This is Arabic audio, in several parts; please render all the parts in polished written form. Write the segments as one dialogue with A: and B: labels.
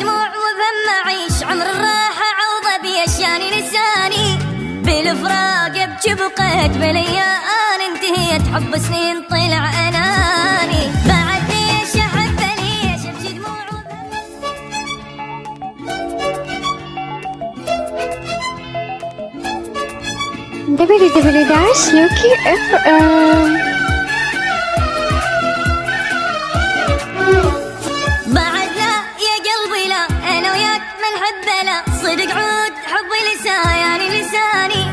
A: دموع وبهم أعيش عمر الراحة عوضة بيشاني لساني بالفراق ابكي بقيت بالايام انتهيت حب سنين طلع اناني بعد ليش احب ليش ابكي دموع
B: www.lucky.fm.
A: بعد لا يا قلبي لا انا وياك ما نحب لا صدق عود حبي لساني لساني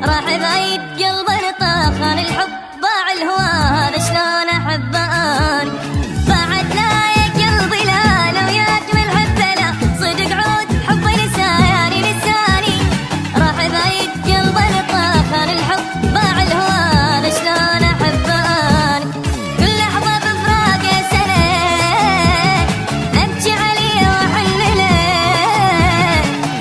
A: راح بعيد قلبي طاخان الحب باع الهوى هذا شلون احب اني بعد لا يا قلبي لا انا وياك ما نحب لا صدق عود حبي لساني لساني راح بعيد قلبي طاخان الحب باع الهوى هذا شلون احب اني كل لحظه بفراق يا سنه ابكي عليه واحن له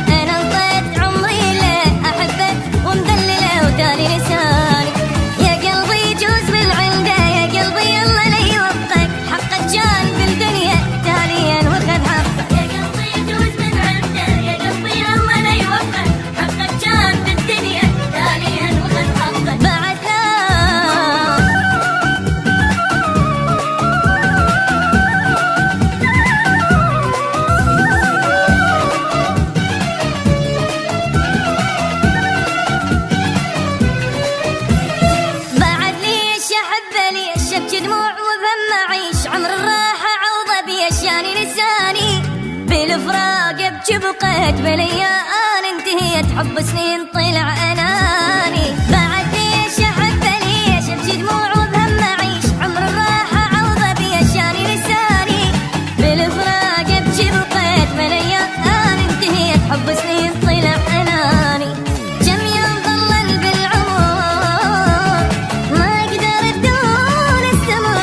A: انا انطيت عمري له احبك ومدلله وتاني لساني يا قلبي يجوز بالعنده يا قلبي الله لا يوفقك حقك كان بالدنيا تاليا وخذ حقك يا قلبي يجوز بالعنده يا قلبي الله لا يوفقك حقك كان بالدنيا تاليا وخذ حقك بعد لا بعد ليش احب ليش ابكي دموع وبهم اعيش عمر الراحه عوضه بيشاني لساني بالفراق ابكي بقيت بالايام انتهيت حب سنين طلع اناني بعد ليش احب ليش ابكي دموع وبهم اعيش عمر الراحه عوضه بيشاني لساني بالفراق ابكي بقيت بالايام انتهيت حب سنين طلع اناني كم يوم ظلل بالعمر ما اقدر بدون استمر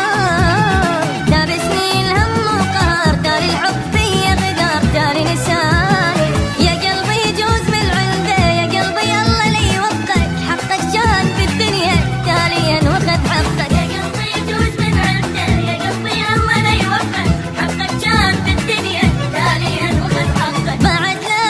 A: داب سنين هم وقهر دار الحب فيا غدار داري لساني يا قلبي يجوز بالعنده يا قلبي الله لا يوفقك حقك كان في الدنيا تاليا وخذ حقك يا قلبي يجوز بالعنده يا قلبي الله لا يوفقك حقك كان في الدنيا تاليا وخذ حقك بعد لا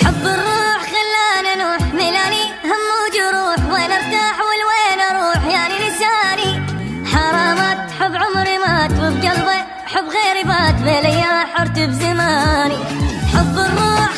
A: حب الروح خلانا نوح ملاني هم وجروح وين ارتاح والوين اروح يعني لساني حرامات حب عمري مات وبقلبي حب غيري بات بليا حرت بزماني حب الروح